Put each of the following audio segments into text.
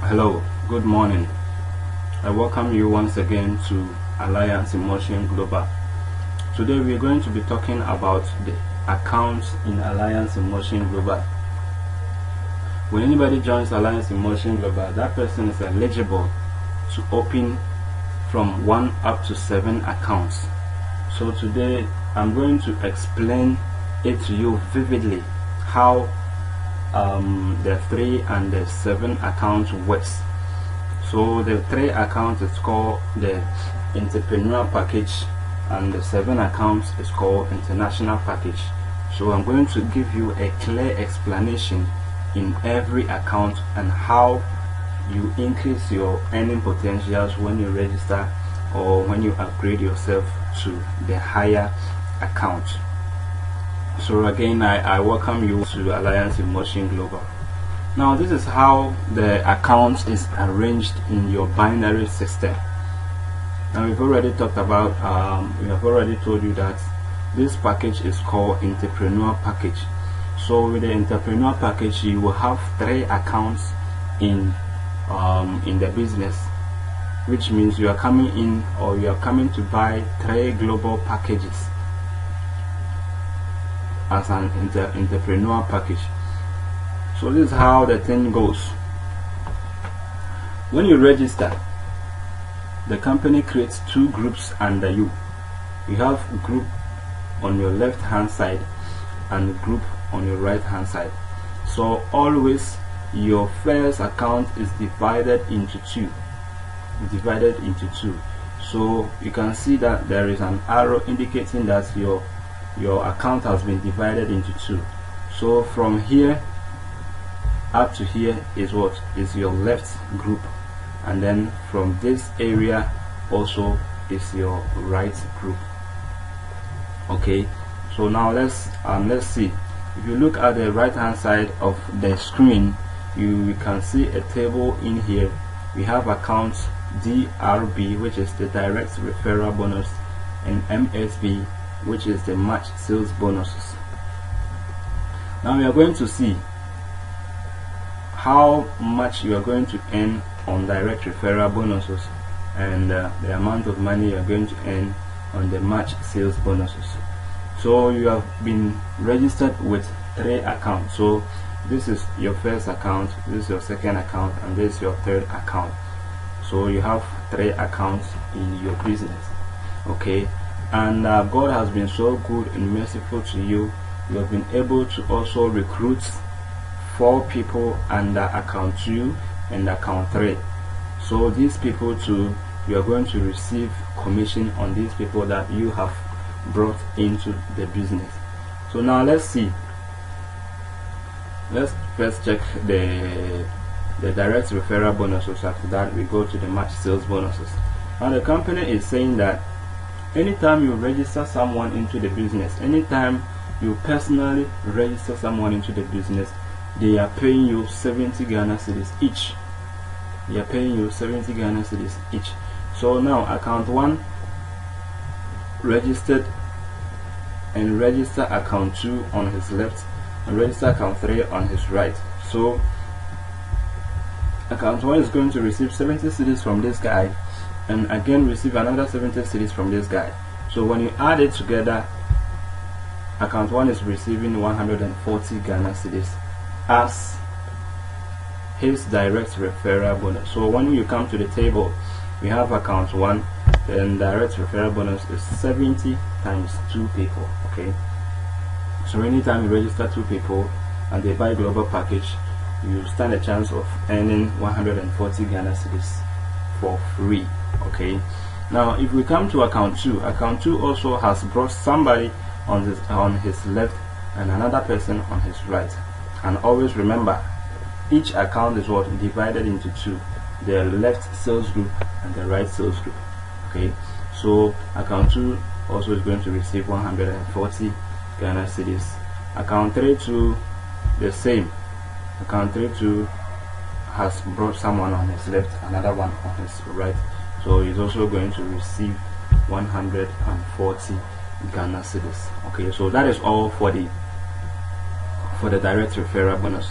Hello, good morning. I welcome you once again to Alliance in Motion Global. Today we are going to be talking about the accounts in Alliance in Motion Global. When anybody joins Alliance in Motion Global, that person is eligible to open from 1 up to 7 accounts. So today I'm going to explain it to you vividly how the 3 and the 7 accounts works. So the 3 accounts is called the entrepreneur package, and the 7 accounts is called international package. So I'm going to give you a clear explanation in every account and how you increase your earning potentials when you register or when you upgrade yourself to the higher account. So again, I welcome you to Alliance in Motion Global. Now this is how the account is arranged in your binary system. Now we've already talked about, we have already told you that this package is called entrepreneur package. So with the entrepreneur package, you will have 3 accounts in the business, which means you are coming in, or you are coming to buy 3 global packages as an entrepreneur package. So this is how the thing goes. When you register, the company creates 2 groups under you. You have group on your left hand side and group on your right hand side. So always your first account is divided into 2. So you can see that there is an arrow indicating that your account has been divided into 2. So from here up to here is what is your left group, and then from this area also is your right group. Okay, so now let's see. If you look at the right hand side of the screen, you can see a table in here. We have accounts DRB, which is the direct referral bonus, and MSB, which is the match sales bonuses. Now we are going to see how much you are going to earn on direct referral bonuses and the amount of money you are going to earn on the match sales bonuses. So you have been registered with 3 accounts. So this is your first account, this is your second account, and this is your third account. So you have 3 accounts in your business. Okay, and God has been so good and merciful to you. You have been able to also recruit 4 people under account 2 and account 3. So these people too, you are going to receive commission on these people that you have brought into the business. So now let's see. Let's first check the direct referral bonuses. After that we go to the match sales bonuses. Now the company is saying that anytime you register someone into the business, anytime you personally register someone into the business, they are paying you 70 Ghana cedis each. They are paying you 70 Ghana cedis each. So now account 1 registered, and register account 2 on his left, and register account 3 on his right. So account 1 is going to receive 70 cedis from this guy, and again receive another 70 cedis from this guy. So when you add it together, account 1 is receiving 140 Ghana cedis as his direct referral bonus. So when you come to the table, we have account 1, then direct referral bonus is 70 times 2 people. Okay, so anytime you register 2 people and they buy global package, you stand a chance of earning 140 Ghana cedis for free. Okay, now if we come to account 2, account 2 also has brought somebody on his left and another person on his right. And always remember, each account is what divided into 2, the left sales group and the right sales group. Okay, so account 2 also is going to receive 140 Ghana cedis. Account 3 too, the same. Account 3 too has brought someone on his left, another one on his right, so he's also going to receive 140 Ghana cedis. Okay, so that is all for the direct referral bonus.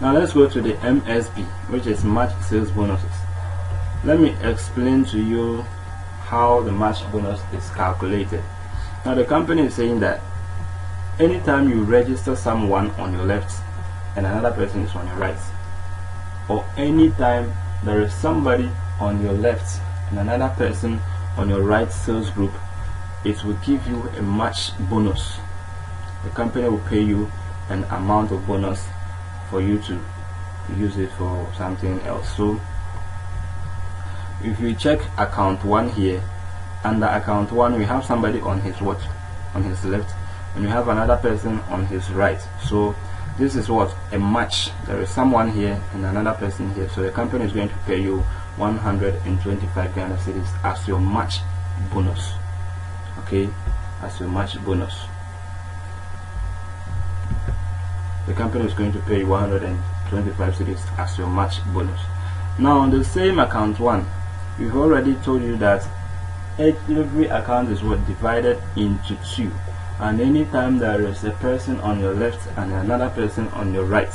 Now let's go to the MSB, which is match sales bonuses. Let me explain to you how the match bonus is calculated. Now the company is saying that anytime you register someone on your left and another person is on your right, or anytime there is somebody on your left and another person on your right sales group, it will give you a match bonus. The company will pay you an amount of bonus for you to use it for something else. So if you check account 1 here, under account 1 we have somebody on his what? On his left, and we have another person on his right. So this is what? A match. There is someone here and another person here. So the company is going to pay you 125 Ghana cedis as your match bonus. Okay, as your match bonus. The company is going to pay 125 cedis as your match bonus. Now on the same account 1, we've already told you that every account is what? Divided into 2, and anytime there is a person on your left and another person on your right,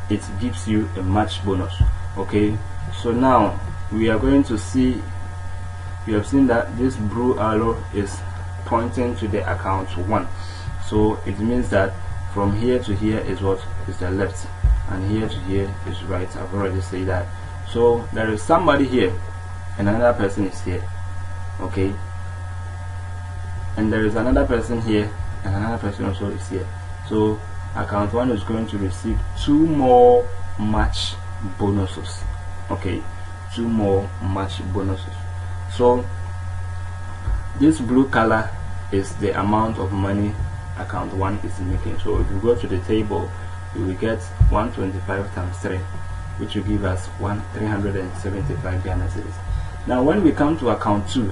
it gives you a match bonus. Okay, so now we are going to see, you have seen that this blue arrow is pointing to the account 1, so it means that from here to here is what? Is the left, and here to here is right. I've already said that. So there is somebody here and another person is here, okay, and there is another person here and another person also is here. So account 1 is going to receive 2 more match bonuses. Okay, 2 more match bonuses. So this blue color is the amount of money account 1 is making. So if you go to the table, you will get 125 times 3, which will give us 375 Ghana cedis. Now when we come to account 2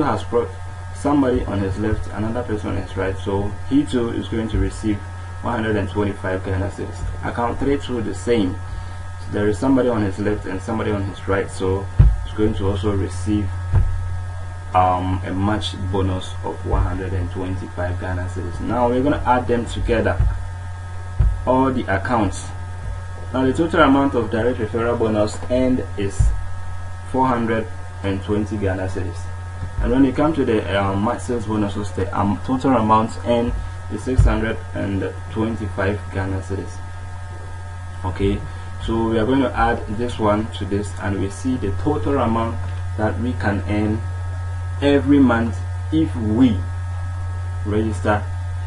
has brought somebody on his left, another person on his right, so he too is going to receive 125 Ghana cedis. Account 3 too the same. So there is somebody on his left and somebody on his right, so he's going to also receive a match bonus of 125 Ghana cedis. Now we're going to add them together, all the accounts. Now the total amount of direct referral bonus earned is 420 Ghana cedis, and when you come to the match sales bonuses, the total amount earned is 625 Ghana cedis. Okay, so we are going to add this one to this, and we see the total amount that we can earn every month if we register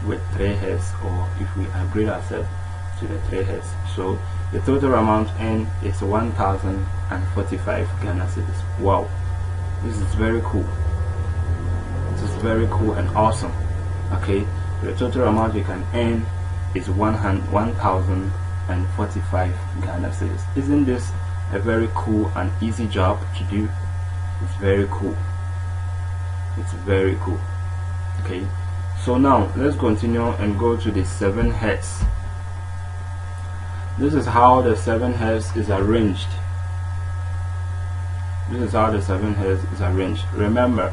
with 3 heads, or if we upgrade ourselves to the 3 heads. So the total amount earned is 1,045 Ghana cedis. Wow, this is very cool. This is very cool and awesome. Okay, the total amount you can earn is 1,045 Ghana cedis. Isn't this a very cool and easy job to do? It's very cool. It's very cool. Okay, so now let's continue and go to the 7 heads. This is how the 7 heads is arranged. This is how the 7 heads is arranged. Remember,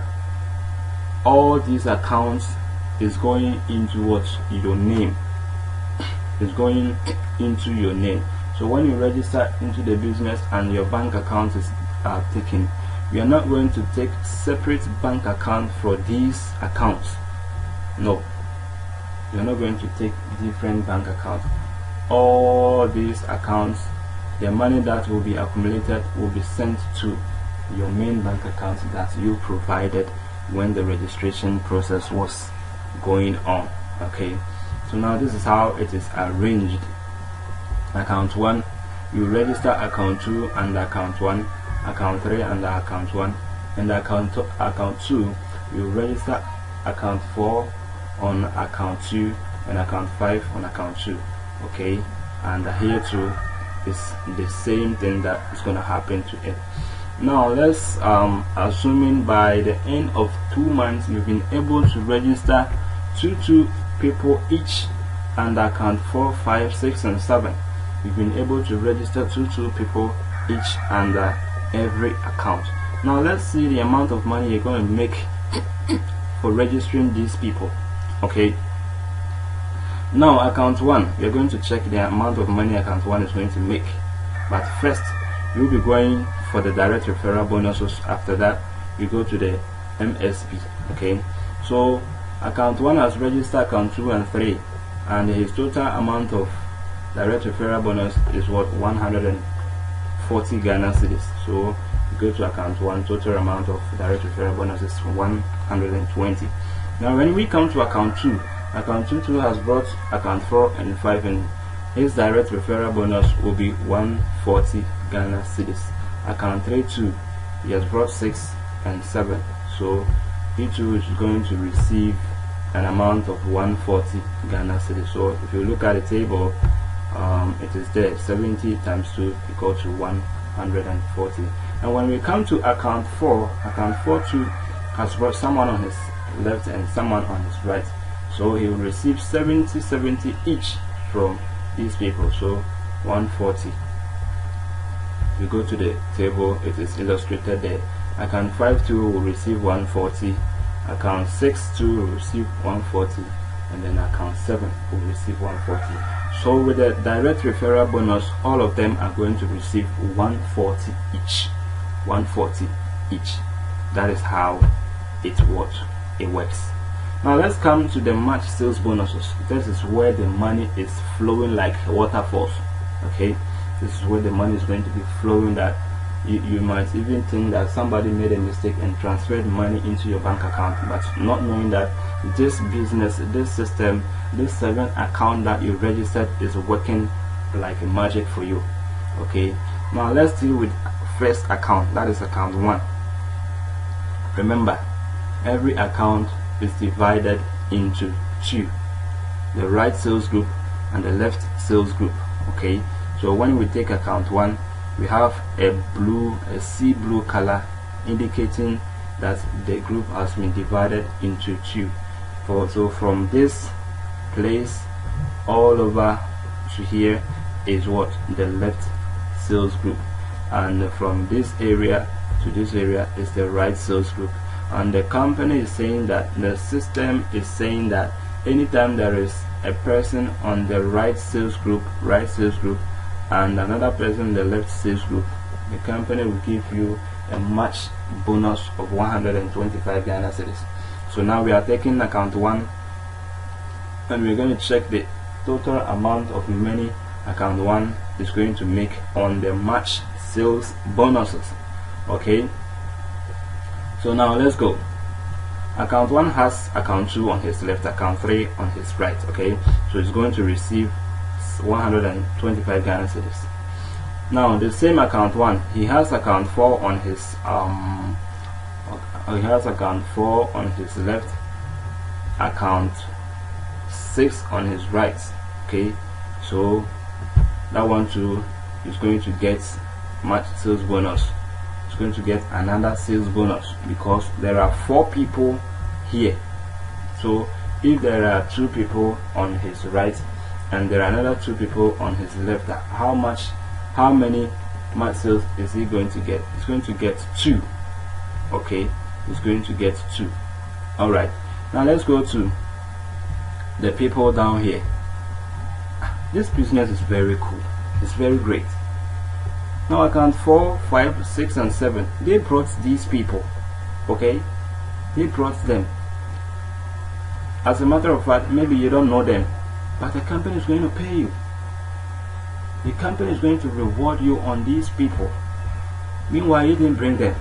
all these accounts is going into what? Your name. It's going into your name. So when you register into the business and your bank account is taken, we are not going to take separate bank account for these accounts. No, we are not going to take different bank accounts. All these accounts, the money that will be accumulated will be sent to your main bank account that you provided when the registration process was going on. Okay, so now this is how it is arranged. Account 1, you register account 2 under account 1, account 3 under account 1, and account 2 you register account 4 on account 2 and account 5 on account 2. Okay, and here too is the same thing that is going to happen to it. Now let's assuming by the end of 2 months you've been able to register 2 people each under account 4, 5, 6 and 7. You've been able to register 2 people each under every account. Now let's see the amount of money you're going to make for registering these people. Okay, Now account 1, we are going to check the amount of money account 1 is going to make, but first we'll be going for the direct referral bonuses. After that we go to the MSB. Okay, so account 1 has registered account 2 and 3, and his total amount of direct referral bonus is what, 140 Ghana cedis. So we go to account 1, total amount of direct referral bonus is 120. Now when we come to account 2, account 2 has brought account 4 and 5, and his direct referral bonus will be 140 Ghana cedis. Account 3 too, he has brought 6 and 7, so he too is going to receive an amount of 140 Ghana cedis. So if you look at the table, it is there, 70 times 2 equal to 140. And when we come to account 4 too has brought someone on his left and someone on his right, so he will receive 70 each from these people, so 140. We go to the table, it is illustrated there. Account 5 too will receive 140, account 6 too will receive 140, and then account 7 will receive 140. So with the direct referral bonus, all of them are going to receive 140 each. 140 each. That is how it works. Now let's come to the March sales bonuses. This is where the money is flowing like waterfalls. Okay, this is where the money is going to be flowing, that you might even think that somebody made a mistake and transferred money into your bank account, but not knowing that this business, this system, this saving account that you registered is working like a magic for you. Okay, now let's deal with first account, that is account 1. Remember, every account is divided into 2, the right sales group and the left sales group. Okay, so when we take account 1, we have a sea blue color indicating that the group has been divided into 2. So from this place all over to here is what, the left sales group, and from this area to this area is the right sales group. And the company is saying that, the system is saying that anytime there is a person on the right sales group and another person in the left sales group, the company will give you a match bonus of 125 Ghana cedis. So now we are taking account 1 and we're going to check the total amount of money account 1 is going to make on the match sales bonuses. Okay, so now let's go. Account 1 has account 2 on his left, account 3 on his right. Okay, so it's going to receive 125 Ghana cedis. Now the same account 1, he has account 4 on his left, account 6 on his right. Okay, so that one too is going to get match sales bonus. It's going to get another sales bonus because there are 4 people here. So if there are 2 people on his right and there are another 2 people on his left, how many match sales is he going to get? He's going to get 2. Okay, he's going to get 2. All right, now let's go to the people down here. This business is very cool, it's very great. Now account 4, 5, 6 and 7, they brought these people. Okay, they brought them. As a matter of fact, maybe you don't know them, but the company is going to pay you. The company is going to reward you on these people. Meanwhile, you didn't bring them.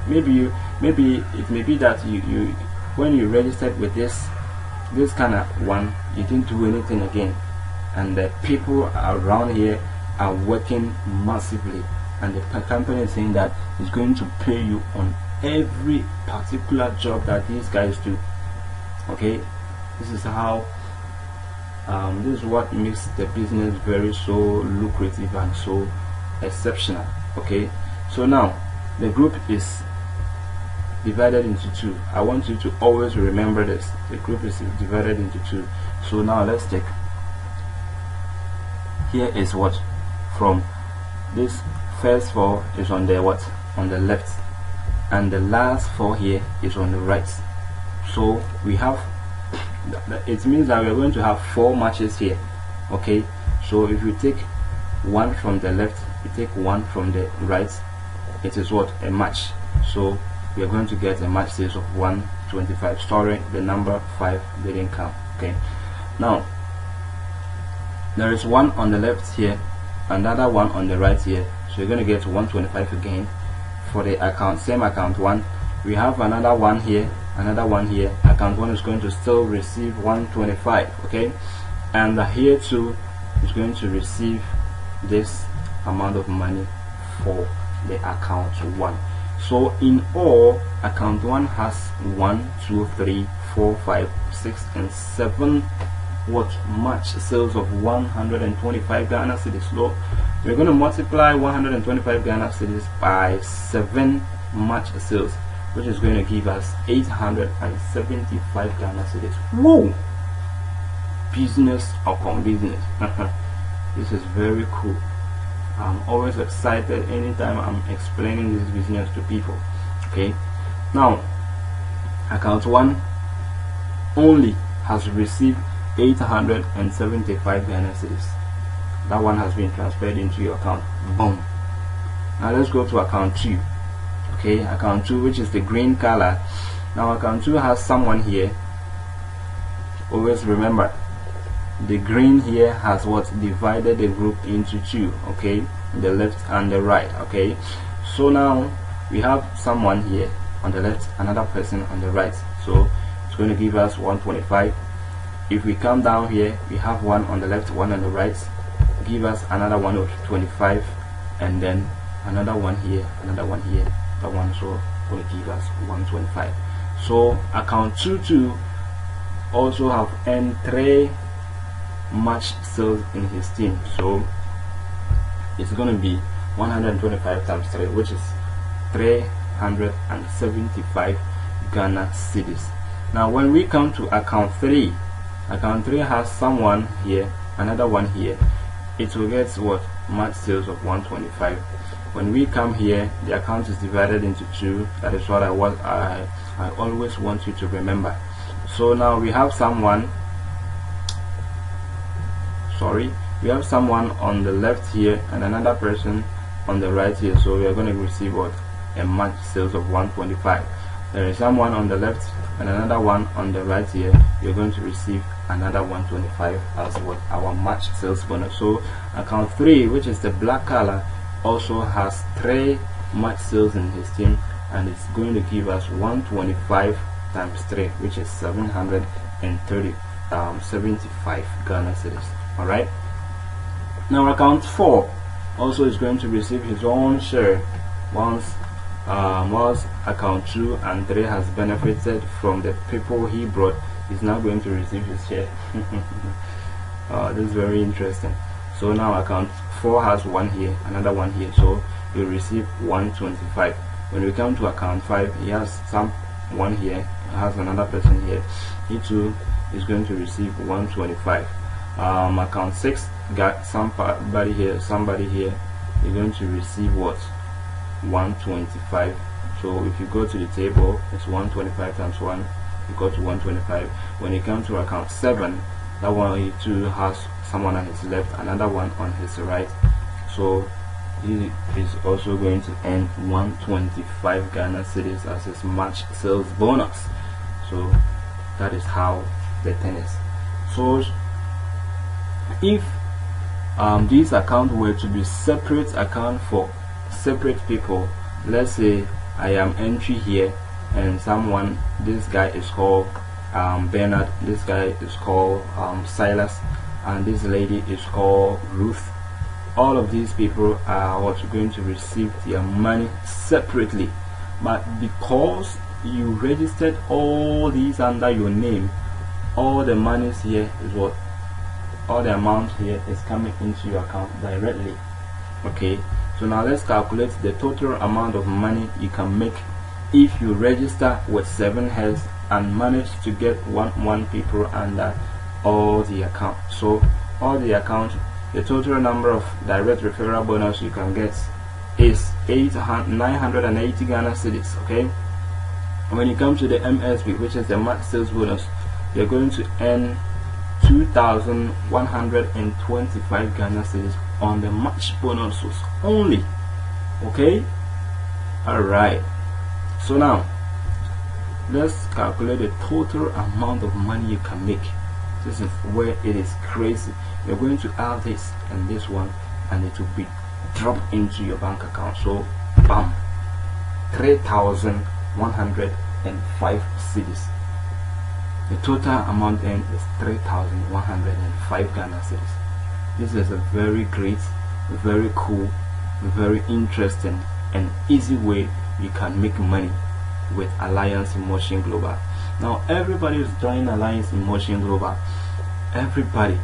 Maybe it may be that you when you registered with this kind of one, you didn't do anything again, and the people around here are working massively, and the company is saying that it's going to pay you on every particular job that these guys do. Okay, this is how this is what makes the business very so lucrative and so exceptional. Okay, so now the group is divided into 2. I want you to always remember this. The group is divided into 2. So now let's check. Here is what, from this first 4 is on the what, on the left, and the last 4 here is on the right. So we have it means that we are going to have 4 matches here. Okay, so if you take 1 from the left, you take 1 from the right, it is what? A match. So we are going to get a match sales of 125. Sorry, the number 5 didn't come. Okay, now there is 1 on the left here, another 1 on the right here, so you're going to get 125 again. For the account, same account 1, we have another 1 here, another 1 here. Account 1 is going to still receive 125. Okay, and here too is going to receive this amount of money for the account 1. So in all, account 1 has 1, 2, 3, 4, 5, 6 and 7 what match sales of 125 Ghana cedis. So we're going to multiply 125 Ghana cedis by 7 match sales, which is going to give us 875 Ghana cedis. Whoa! Business upon business. This is very cool. I'm always excited anytime I'm explaining this business to people. Okay, now account 1 only has received 875 Ghana cedis. That one has been transferred into your account. Boom. Now let's go to account 2. Okay, account 2, which is the green color. Now account 2 has someone here. Always remember, the green here has what? Divided the group into 2. Okay, the left and the right. Okay, so now we have someone here on the left, another person on the right, so it's going to give us 125. If we come down here, we have 1 on the left, 1 on the right, give us another 125, and then another 1 here, another 1 here. That one so will give us 125. So account 2 also have earned 3 match sales in his team, so it's going to be 125 times 3, which is 375 Ghana cedis. Now when we come to account 3, account 3 has someone here, another 1 here. It will get what? Match sales of 125. When we come here, the account is divided into 2. That is what I always want you to remember. So now we have someone, we have someone on the left here and another person on the right here, so we are going to receive what? A match sales of 125. There is someone on the left and another one on the right here. You're going to receive another 125 as what? Our match sales bonus. So account 3, which is the black color, also has 3 match sales in his team, and it's going to give us 125 times 3, which is 75 Ghana cedis. All right, now account 4 also is going to receive his own share once account 2 and 3 has benefited from the people he brought. He's now going to receive his share. This is very interesting. So now account 4 has 1 here, another 1 here, so he'll receive 125. When we come to account 5, he has one here, has another person here. He too is going to receive 125. Account 6 got somebody here, you're going to receive what? 125. So if you go to the table, it's 125 times 1, you go to 125. When you come to account 7, that one too has someone on his left, another one on his right, so he is also going to earn 125 Ghana cedis as his match sales bonus. So that is how the thing is. So if this account were to be separate account for separate people, let's say I am entry here and someone, this guy is called Bernard, this guy is called Silas, and this lady is called Ruth. All of these people are going to receive their money separately, but because you registered all these under your name, all the monies here is what? All the amount here is coming into your account directly. Okay, so now let's calculate the total amount of money you can make if you register with 7 heads and manage to get one people under all the account. So all the account, the total number of direct referral bonus you can get is 980 Ghana cedis. Okay, when you come to the MSB, which is the match sales bonus, they're going to earn 2,125 Ghana cedis on the match bonuses only. Okay, all right. So now let's calculate the total amount of money you can make. This is where it is crazy. You're going to add this and this one, and it will be dropped into your bank account. So bam, 3,105 cedis. The total amount earned is 3,105 Ghana cedis. This is a very great, very cool, very interesting and easy way you can make money with Alliance in Motion Global. Now everybody is joining Alliance in Motion Global. Everybody.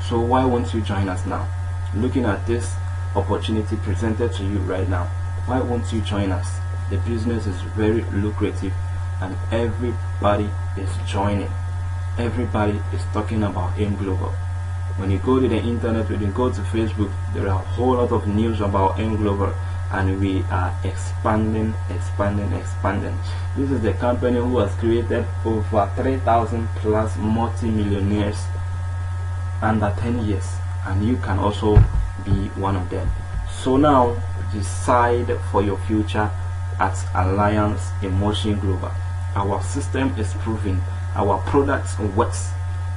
So why won't you join us now? Looking at this opportunity presented to you right now, why won't you join us? The business is very lucrative and everybody is joining. Everybody is talking about AIMGLOBAL. When you go to the internet, when you go to Facebook, there are a whole lot of news about AIMGLOBAL, and we are expanding. This is the company who has created over 3,000 plus multi-millionaires under 10 years, and you can also be one of them. So now decide for your future at Alliance in Motion Global. Our system is proven, our products works,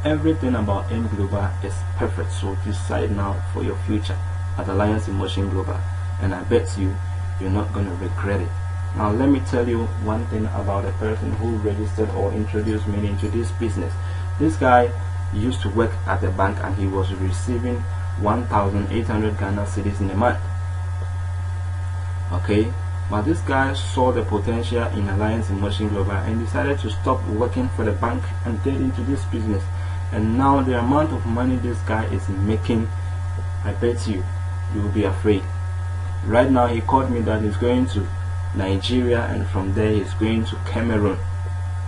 everything about AIMGLOBAL is perfect. So decide now for your future at Alliance in Motion Global, and I bet you're not going to regret it. Now let me tell you one thing about a person who registered or introduced me into this business. This guy used to work at a bank and he was receiving 1,800 Ghana cedis in a month. Okay, but this guy saw the potential in Alliance in Motion Global and decided to stop working for the bank and get into this business. And now the amount of money this guy is making, I bet you will be afraid. Right now he called me that he's going to Nigeria, and from there he's going to Cameroon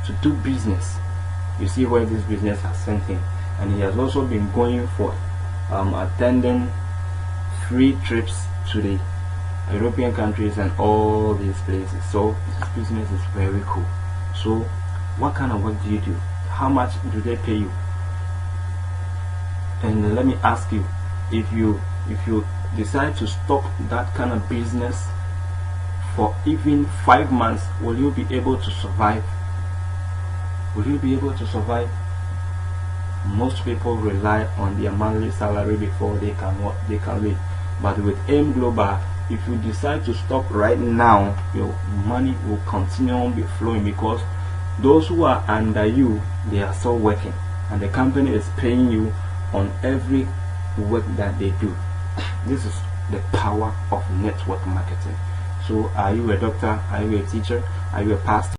to do business. You see where this business has sent him. And he has also been going for attending free trips to the European countries and all these places. So this business is very cool. So what kind of work do you do? How much do they pay you? And let me ask you, if you decide to stop that kind of business for even 5 months, will you be able to survive? Will you be able to survive? Most people rely on their monthly salary before they can live. But with AIMGLOBAL, if you decide to stop right now, your money will continue on be flowing, because those who are under you, they are still working, and the company is paying you on every work that they do. This is the power of network marketing. So are you a doctor? Are you a teacher? Are you a pastor?